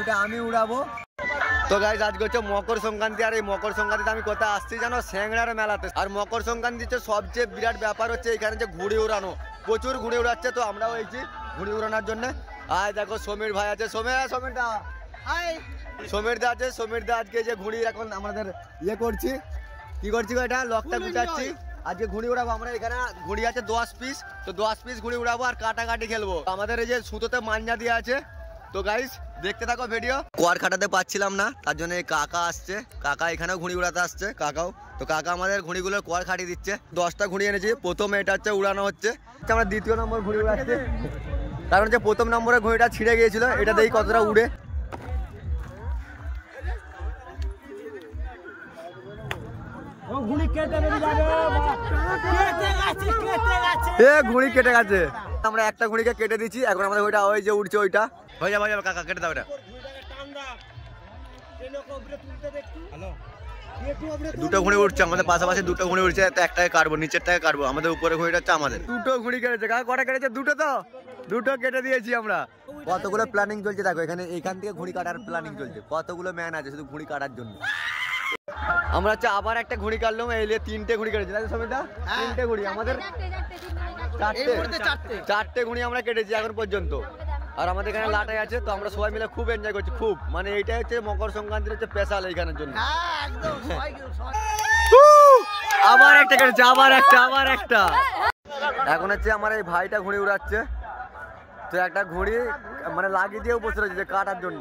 ঘুড়িটা আমি উড়াবো। তো গাইস আজকে হচ্ছে মকর সংক্রান্তি, আর এই মকর সংক্রান্তিতে আমি কোথায় আসছি জানো? স্যাংড়ার মেলাতে। আর মকর সংক্রান্তি হচ্ছে সবচেয়ে বিরাট ব্যাপার হচ্ছে এখানে যে ঘুড়ি উড়ানো, প্রচুর ঘুড়ি উড়াচ্ছে। তো আমরাও হয়েছি ঘুড়ি উড়ানোর জন্য। আর দেখো সমীর ভাই আছে, সমীরদা আছে। সমীরদা আজকে যে ঘুড়ি এখন আমাদের ইয়ে করছি, কি করছি এটা লকটা গুছাচ্ছি। আজকে ঘুড়ি উড়াবো আমরা। এখানে ঘুড়ি আছে 10 পিস, তো 10 পিস ঘুড়ি উড়াবো আর কাটাকাটি খেলবো। আমাদের এই যে সুতোতে মাঞ্জা দিয়ে আছে। তো গাইস দেখতে থাকো ভিডিও। কোয়ার খাটাতে পাচ্ছিলাম না, তার জন্য কাকা আসছে। কাকা এখানেও ঘুড়ি উড়াতে আসছে কাকাও। তো কাকা আমাদের ঘুড়িগুলোর কোয়ার খাটিয়ে দিচ্ছে। 10টা ঘুড়ি এনেছি। প্রথমে এটা হচ্ছে উড়ানো হচ্ছে, আমরা দ্বিতীয় নম্বর ঘুড়ি উড়াচ্ছি। কারণ হচ্ছে প্রথম নম্বরে ঘুড়িটা ছিঁড়ে গিয়েছিল, এটা দেখি কতটা উড়ে। ঘুড়ি কেটে গেছে। আমরা একটা ঘুড়িকে কেটে দিচ্ছি। এখন আমাদের ওইটা ওই যে উঠছে ওইটা হয়ে যাবে কাকা, কেটে দাও। এটা দুটো ঘুড়ি উঠছে আমাদের পাশাপাশি, দুটো ঘুড়ি উঠছে। একটাকে কাটবো, নিচেরটাকে কাটবো। আমাদের উপরে ঘুড়িটা হচ্ছে আমাদের। দুটো ঘুড়ি কেটেছে কাকা। কটা কেটেছে? দুটো। তো দুটো কেটে দিয়েছি আমরা। কতগুলো প্ল্যানিং চলছে দেখো এখানে। এখান থেকে ঘুড়ি কাটার প্ল্যানিং চলছে। কতগুলো ম্যান আছে শুধু ঘুড়ি কাটার জন্য। আমরা হচ্ছে আবার একটা ঘুড়ি কাটলাম। এই 3টে ঘুড়ি কেটেছি না সমিতা? 3টে ঘুড়ি আমাদের, 4টে ঘুড়ি আমরা কেটেছি এখন পর্যন্ত। আর আমাদের এখানে লাটাই আছে। তো আমরা সবাই মিলে খুব এনজয় করছি, খুব। মানে এইটাই হচ্ছে মকর সংক্রান্তির হচ্ছে স্পেশাল এইখানের জন্য। আবার একটা কেটেছে, আবার একটা। এখন হচ্ছে আমার এই ভাইটা ঘুড়ি উড়াচ্ছে। তো একটা ঘুড়ি মানে লাগিয়ে দিয়েও বসে রয়েছে কাটার জন্য।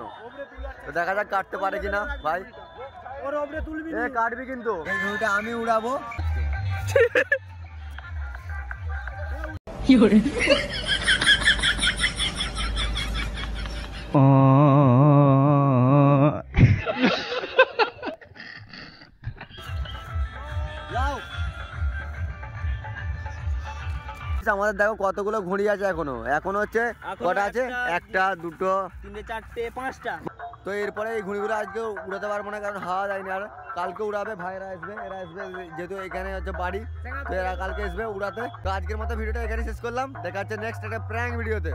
তো দেখা যাক কাটতে পারে কিনা ভাই। কাটবি কিন্তু। এই ঘুড়িটা আমি উড়াবো। আমাদের দেখো কতগুলো ঘুড়ি আছে এখনো হচ্ছে কটা আছে? 1টা 2টো 3টে 4টে 5টা। তো এরপরে এই ঘুড়িগুলো আজকে উড়াতে পারবো না, কারণ হাওয়া যায়নি। আর কালকে উড়াবে ভাইরা আসবে, এরা আসবে যেহেতু এখানে হচ্ছে বাড়ি। তো এরা কালকে আসবে উড়াতে। তো আজকের মতো ভিডিওটা এখানে শেষ করলাম। দেখা হচ্ছে নেক্সট একটা প্র্যাঙ্ক ভিডিওতে।